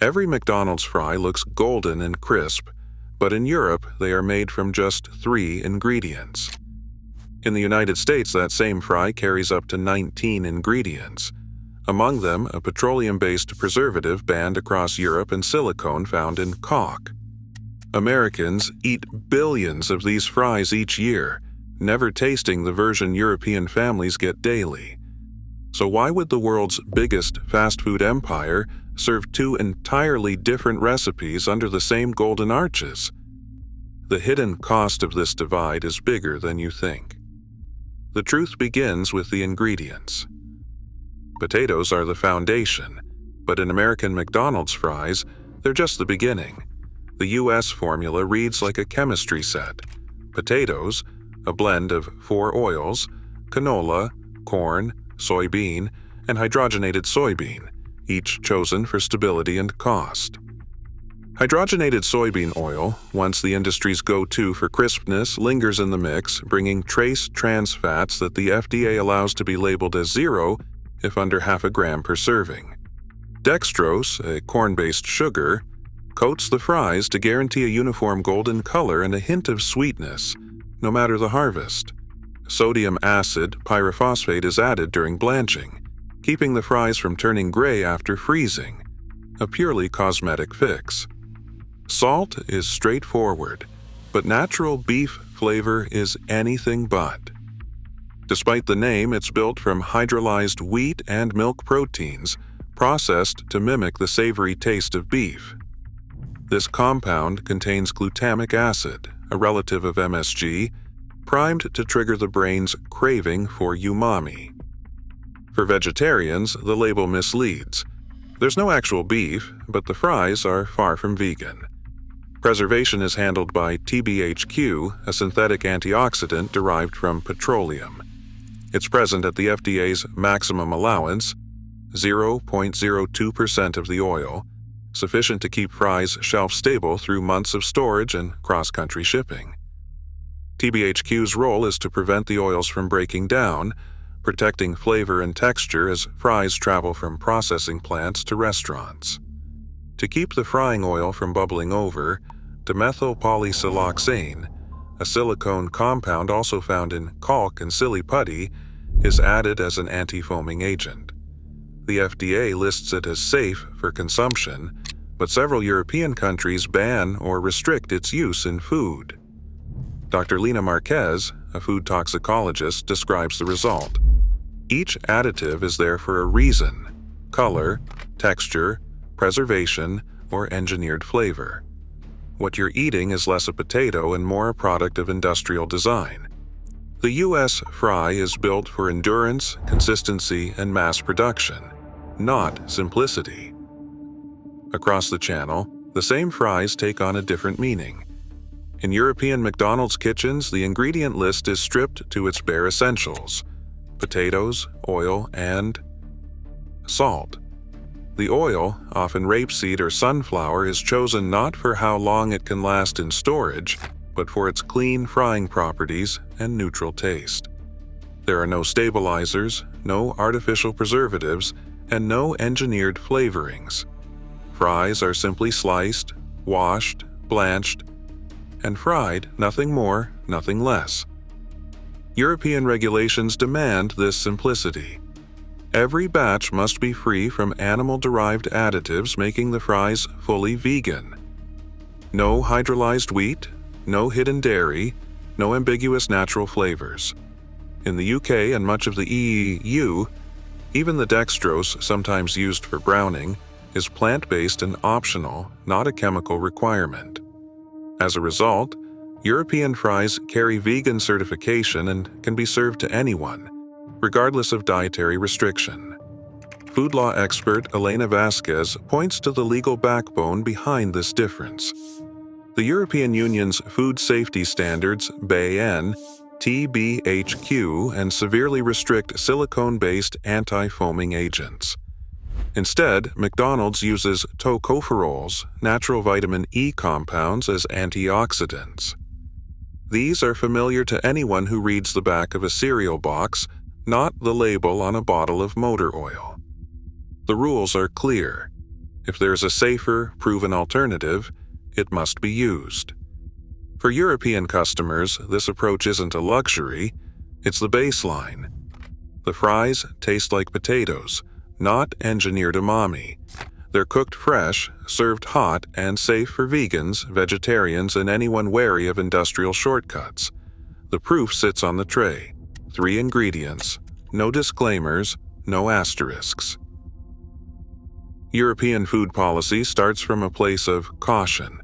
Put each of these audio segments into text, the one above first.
Every McDonald's fry looks golden and crisp, but in Europe they are made from just 3 ingredients. In the United States, that same fry carries up to 19 ingredients. Among them, a petroleum-based preservative banned across Europe and silicone found in caulk. Americans eat billions of these fries each year, never tasting the version European families get daily. So why would the world's biggest fast food empire serve 2 entirely different recipes under the same golden arches? The hidden cost of this divide is bigger than you think. The truth begins with the ingredients. Potatoes are the foundation, but in American McDonald's fries, they're just the beginning. The U.S. formula reads like a chemistry set. Potatoes, a blend of 4 oils, canola, corn, soybean, and hydrogenated soybean, each chosen for stability and cost. Hydrogenated soybean oil, once the industry's go-to for crispness, lingers in the mix, bringing trace trans fats that the FDA allows to be labeled as 0 if under half a gram per serving. Dextrose, a corn-based sugar, coats the fries to guarantee a uniform golden color and a hint of sweetness, no matter the harvest. Sodium acid pyrophosphate is added during blanching, keeping the fries from turning gray after freezing, a purely cosmetic fix. Salt is straightforward, but natural beef flavor is anything but. Despite the name, it's built from hydrolyzed wheat and milk proteins, processed to mimic the savory taste of beef. This compound contains glutamic acid, a relative of MSG, primed to trigger the brain's craving for umami. For vegetarians, the label misleads. There's no actual beef, but the fries are far from vegan. Preservation is handled by TBHQ, a synthetic antioxidant derived from petroleum. It's present at the FDA's maximum allowance, 0.02% of the oil, sufficient to keep fries shelf-stable through months of storage and cross-country shipping. TBHQ's role is to prevent the oils from breaking down, protecting flavor and texture as fries travel from processing plants to restaurants. To keep the frying oil from bubbling over, dimethyl polysiloxane, a silicone compound also found in caulk and silly putty, is added as an anti-foaming agent. The FDA lists it as safe for consumption, but several European countries ban or restrict its use in food. Dr. Lina Marquez, a food toxicologist, describes the result. Each additive is there for a reason: color, texture, preservation, or engineered flavor. What you're eating is less a potato and more a product of industrial design. The U.S. fry is built for endurance, consistency, and mass production, not simplicity. Across the channel, the same fries take on a different meaning. In European McDonald's kitchens, the ingredient list is stripped to its bare essentials: potatoes, oil, and salt. The oil, often rapeseed or sunflower, is chosen not for how long it can last in storage, but for its clean frying properties and neutral taste. There are no stabilizers, no artificial preservatives, and no engineered flavorings. Fries are simply sliced, washed, blanched, and fried, nothing more, nothing less. European regulations demand this simplicity. Every batch must be free from animal-derived additives, making the fries fully vegan. No hydrolyzed wheat, no hidden dairy, no ambiguous natural flavors. In the UK and much of the EU, even the dextrose, sometimes used for browning, is plant-based and optional, not a chemical requirement. As a result, European fries carry vegan certification and can be served to anyone, regardless of dietary restriction. Food law expert Elena Vasquez points to the legal backbone behind this difference. The European Union's food safety standards ban TBHQ and severely restrict silicone-based anti-foaming agents. Instead, McDonald's uses tocopherols, natural vitamin E compounds, as antioxidants. These are familiar to anyone who reads the back of a cereal box, not the label on a bottle of motor oil. The rules are clear. If there's a safer, proven alternative, it must be used. For European customers, this approach isn't a luxury, it's the baseline. The fries taste like potatoes, not engineered umami. They're cooked fresh, served hot, and safe for vegans, vegetarians, and anyone wary of industrial shortcuts. The proof sits on the tray. 3 ingredients, no disclaimers, no asterisks. European food policy starts from a place of caution.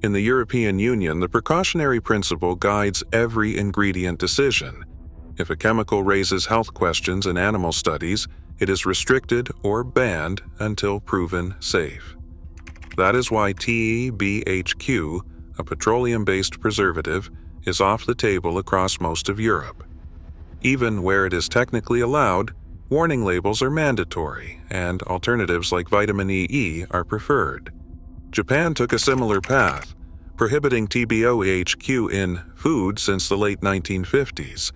In the European Union, the precautionary principle guides every ingredient decision. If a chemical raises health questions in animal studies, it is restricted or banned until proven safe. That is why TBHQ, a petroleum-based preservative, is off the table across most of Europe. Even where it is technically allowed, warning labels are mandatory, and alternatives like vitamin E are preferred. Japan took a similar path, prohibiting TBHQ in food since the late 1950s,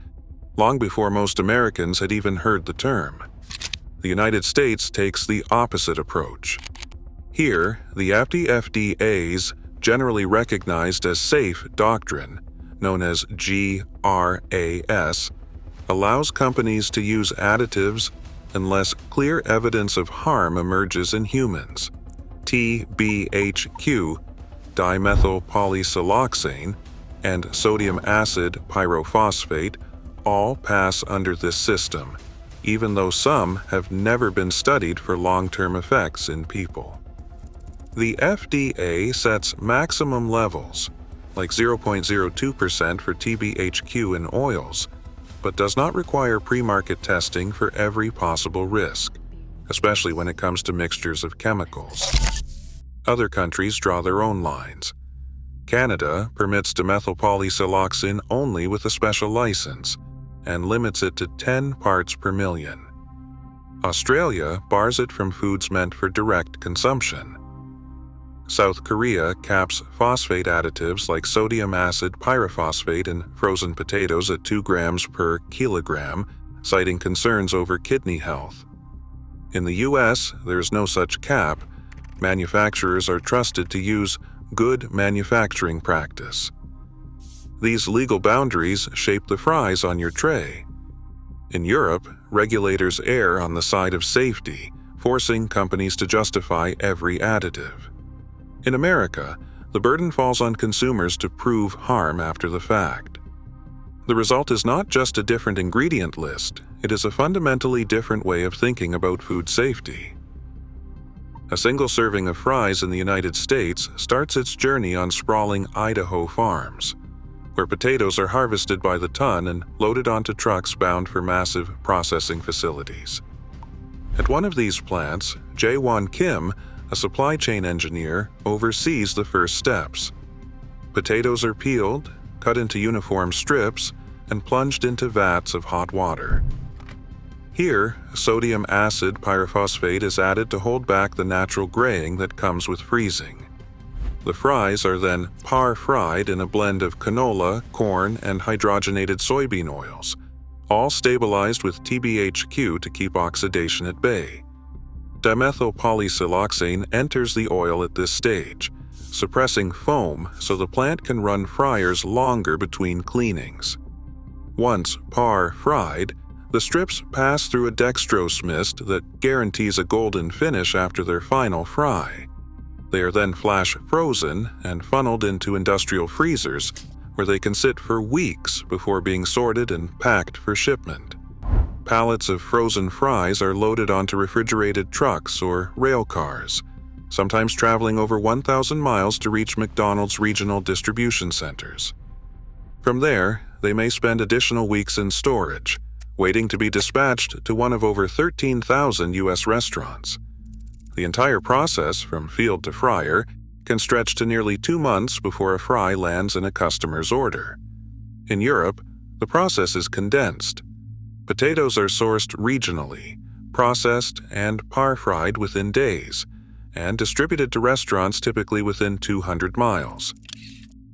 long before most Americans had even heard the term. The United States takes the opposite approach. Here, the FDA's generally recognized as safe doctrine, known as GRAS, allows companies to use additives unless clear evidence of harm emerges in humans. TBHQ, dimethyl polysiloxane, and sodium acid pyrophosphate all pass under this system, even though some have never been studied for long-term effects in people. The FDA sets maximum levels, like 0.02% for TBHQ in oils, but does not require pre-market testing for every possible risk, especially when it comes to mixtures of chemicals. Other countries draw their own lines. Canada permits dimethyl polysiloxane only with a special license and limits it to 10 parts per million. Australia bars it from foods meant for direct consumption. South Korea caps phosphate additives like sodium acid pyrophosphate in frozen potatoes at 2 grams per kilogram, citing concerns over kidney health. In the U.S., there's no such cap. Manufacturers are trusted to use good manufacturing practice. These legal boundaries shape the fries on your tray. In Europe, regulators err on the side of safety, forcing companies to justify every additive. In America, the burden falls on consumers to prove harm after the fact. The result is not just a different ingredient list, it is a fundamentally different way of thinking about food safety. A single serving of fries in the United States starts its journey on sprawling Idaho farms, where potatoes are harvested by the ton and loaded onto trucks bound for massive processing facilities. At one of these plants, Jae-won Kim, a supply chain engineer, oversees the first steps. Potatoes are peeled, cut into uniform strips, and plunged into vats of hot water. Here, sodium acid pyrophosphate is added to hold back the natural graying that comes with freezing. The fries are then par-fried in a blend of canola, corn, and hydrogenated soybean oils, all stabilized with TBHQ to keep oxidation at bay. Dimethyl polysiloxane enters the oil at this stage, suppressing foam so the plant can run fryers longer between cleanings. Once par-fried, the strips pass through a dextrose mist that guarantees a golden finish after their final fry. They are then flash frozen and funneled into industrial freezers, where they can sit for weeks before being sorted and packed for shipment. Pallets of frozen fries are loaded onto refrigerated trucks or rail cars, sometimes traveling over 1,000 miles to reach McDonald's regional distribution centers. From there, they may spend additional weeks in storage, waiting to be dispatched to one of over 13,000 U.S. restaurants. The entire process, from field to fryer, can stretch to nearly 2 months before a fry lands in a customer's order. In Europe, the process is condensed. Potatoes are sourced regionally, processed and par-fried within days, and distributed to restaurants typically within 200 miles.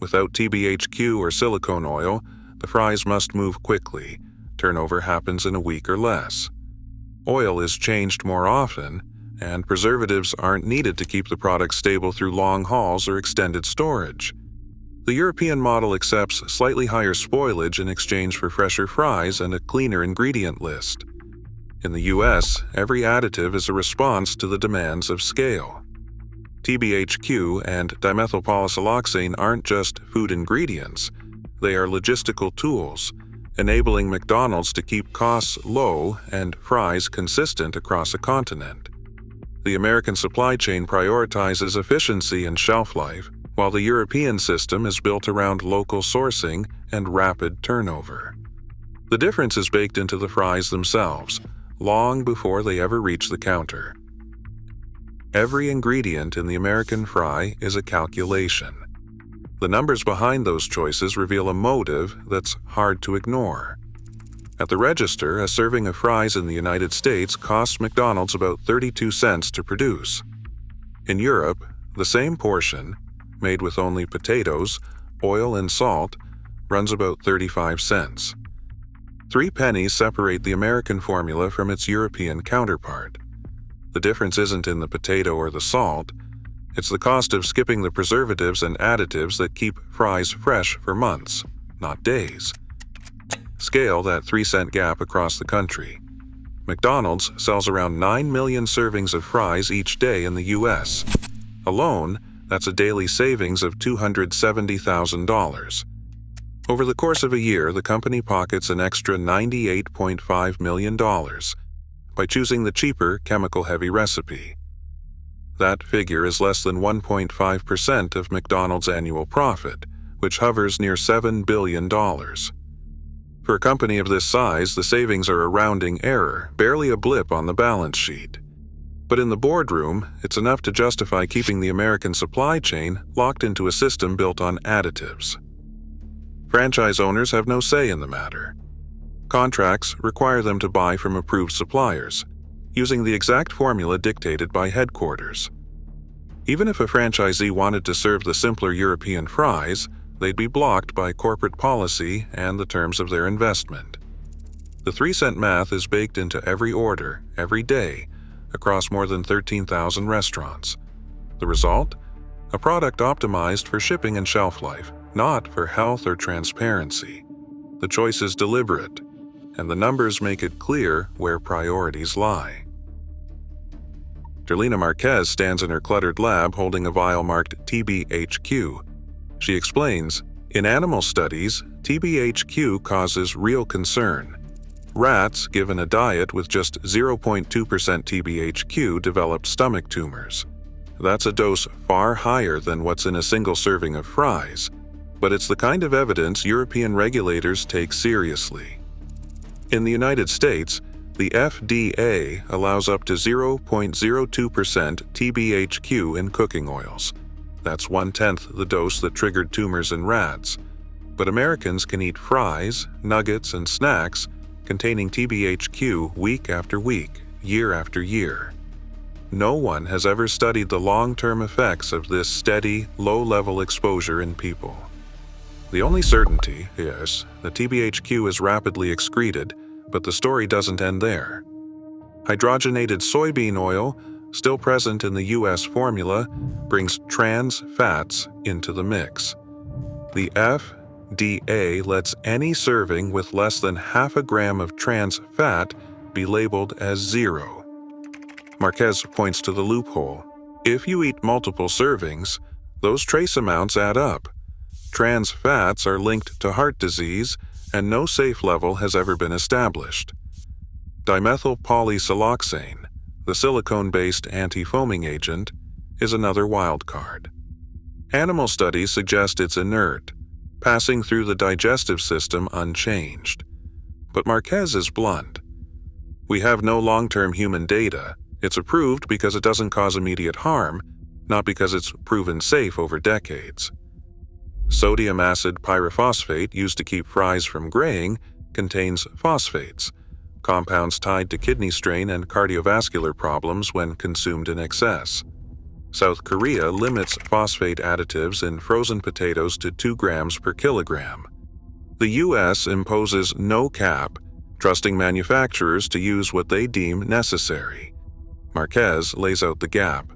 Without TBHQ or silicone oil, the fries must move quickly. Turnover happens in a week or less. Oil is changed more often, and preservatives aren't needed to keep the product stable through long hauls or extended storage. The European model accepts slightly higher spoilage in exchange for fresher fries and a cleaner ingredient list. In the US, every additive is a response to the demands of scale. TBHQ and dimethylpolysiloxane aren't just food ingredients, they are logistical tools, enabling McDonald's to keep costs low and fries consistent across a continent. The American supply chain prioritizes efficiency and shelf life, while the European system is built around local sourcing and rapid turnover. The difference is baked into the fries themselves, long before they ever reach the counter. Every ingredient in the American fry is a calculation. The numbers behind those choices reveal a motive that's hard to ignore. At the register, a serving of fries in the United States costs McDonald's about 32 cents to produce. In Europe, the same portion, made with only potatoes, oil, and salt, runs about 35 cents. 3 pennies separate the American formula from its European counterpart. The difference isn't in the potato or the salt, it's the cost of skipping the preservatives and additives that keep fries fresh for months, not days. Scale that 3-cent gap across the country. McDonald's sells around 9 million servings of fries each day in the US. Alone, that's a daily savings of $270,000. Over the course of a year, the company pockets an extra $98.5 million by choosing the cheaper, chemical-heavy recipe. That figure is less than 1.5% of McDonald's annual profit, which hovers near $7 billion. For a company of this size, the savings are a rounding error, barely a blip on the balance sheet. But in the boardroom, it's enough to justify keeping the American supply chain locked into a system built on additives. Franchise owners have no say in the matter. Contracts require them to buy from approved suppliers, using the exact formula dictated by headquarters. Even if a franchisee wanted to serve the simpler European fries, they'd be blocked by corporate policy and the terms of their investment. The 3-cent math is baked into every order, every day, across more than 13,000 restaurants. The result? A product optimized for shipping and shelf life, not for health or transparency. The choice is deliberate, and the numbers make it clear where priorities lie. Derlina Marquez stands in her cluttered lab holding a vial marked TBHQ. She explains, in animal studies, TBHQ causes real concern. Rats, given a diet with just 0.2% TBHQ, developed stomach tumors. That's a dose far higher than what's in a single serving of fries, but it's the kind of evidence European regulators take seriously. In the United States, the FDA allows up to 0.02% TBHQ in cooking oils. That's 1/10 the dose that triggered tumors in rats. But Americans can eat fries, nuggets, and snacks containing TBHQ week after week, year after year. No one has ever studied the long-term effects of this steady, low-level exposure in people. The only certainty is that TBHQ is rapidly excreted, but the story doesn't end there. Hydrogenated soybean oil, still present in the US formula, brings trans fats into the mix. The FDA lets any serving with less than half a gram of trans fat be labeled as 0. Marquez points to the loophole. If you eat multiple servings, those trace amounts add up. Trans fats are linked to heart disease, and no safe level has ever been established. Dimethylpolysiloxane, the silicone-based anti-foaming agent, is another wild card. Animal studies suggest it's inert, passing through the digestive system unchanged. But Marquez is blunt. We have no long-term human data. It's approved because it doesn't cause immediate harm, not because it's proven safe over decades. Sodium acid pyrophosphate, used to keep fries from graying, contains phosphates, compounds tied to kidney strain and cardiovascular problems when consumed in excess. South Korea limits phosphate additives in frozen potatoes to 2 grams per kilogram. The U.S. imposes no cap, trusting manufacturers to use what they deem necessary. Marquez lays out the gap.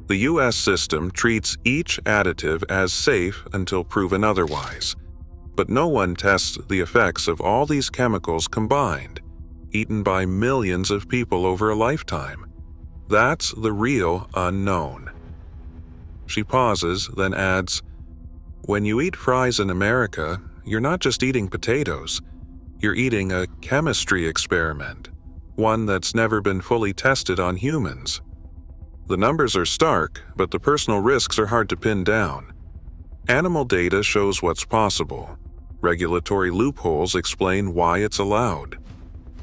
The U.S. system treats each additive as safe until proven otherwise, but no one tests the effects of all these chemicals combined, eaten by millions of people over a lifetime. That's the real unknown. She pauses, then adds, "When you eat fries in America, you're not just eating potatoes. You're eating a chemistry experiment, one that's never been fully tested on humans. The numbers are stark, but the personal risks are hard to pin down. Animal data shows what's possible. Regulatory loopholes explain why it's allowed.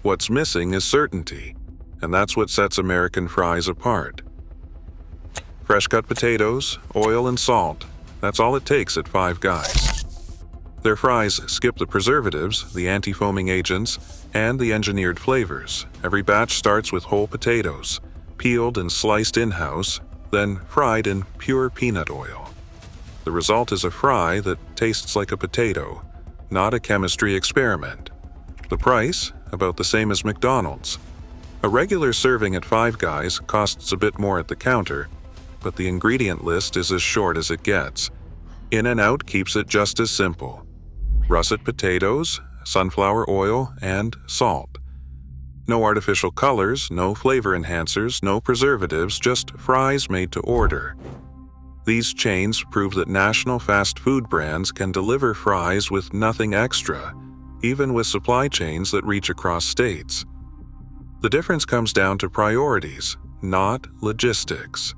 What's missing is certainty, and that's what sets American fries apart. Fresh-cut potatoes, oil, and salt. That's all it takes at Five Guys. Their fries skip the preservatives, the anti-foaming agents, and the engineered flavors. Every batch starts with whole potatoes, peeled and sliced in-house, then fried in pure peanut oil. The result is a fry that tastes like a potato, not a chemistry experiment. The price? About the same as McDonald's. A regular serving at Five Guys costs a bit more at the counter, but the ingredient list is as short as it gets. In-N-Out keeps it just as simple. Russet potatoes, sunflower oil, and salt. No artificial colors, no flavor enhancers, no preservatives, just fries made to order. These chains prove that national fast food brands can deliver fries with nothing extra, even with supply chains that reach across states. The difference comes down to priorities, not logistics.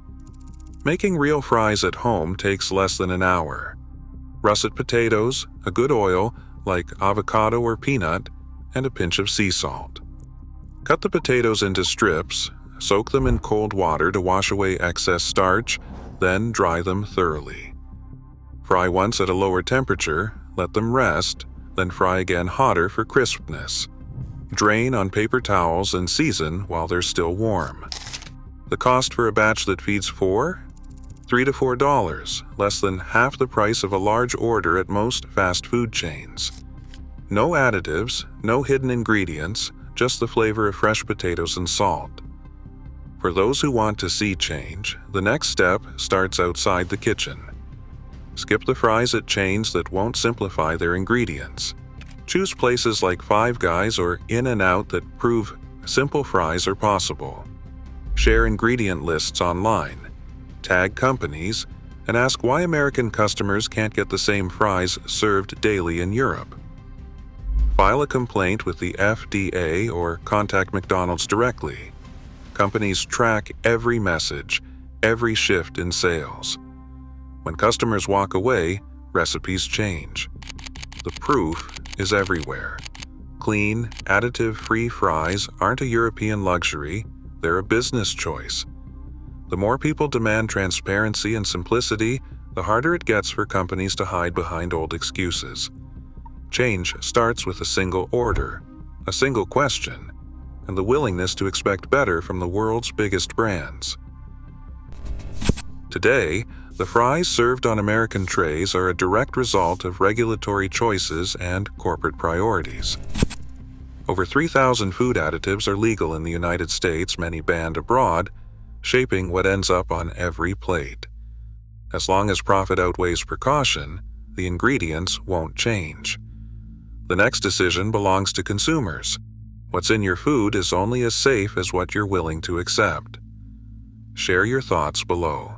Making real fries at home takes less than an hour. Russet potatoes, a good oil, like avocado or peanut, and a pinch of sea salt. Cut the potatoes into strips, soak them in cold water to wash away excess starch, then dry them thoroughly. Fry once at a lower temperature, let them rest, then fry again hotter for crispness. Drain on paper towels and season while they're still warm. The cost for a batch that feeds four? $3 to $4, less than half the price of a large order at most fast food chains. No additives, no hidden ingredients, just the flavor of fresh potatoes and salt. For those who want to see change, the next step starts outside the kitchen. Skip the fries at chains that won't simplify their ingredients. Choose places like Five Guys or In-N-Out that prove simple fries are possible. Share ingredient lists online. Tag companies, and ask why American customers can't get the same fries served daily in Europe. File a complaint with the FDA or contact McDonald's directly. Companies track every message, every shift in sales. When customers walk away, recipes change. The proof is everywhere. Clean, additive-free fries aren't a European luxury, they're a business choice. The more people demand transparency and simplicity, the harder it gets for companies to hide behind old excuses. Change starts with a single order, a single question, and the willingness to expect better from the world's biggest brands. Today, the fries served on American trays are a direct result of regulatory choices and corporate priorities. Over 3,000 food additives are legal in the United States, many banned abroad, shaping what ends up on every plate. As long as profit outweighs precaution, the ingredients won't change. The next decision belongs to consumers. What's in your food is only as safe as what you're willing to accept. Share your thoughts below.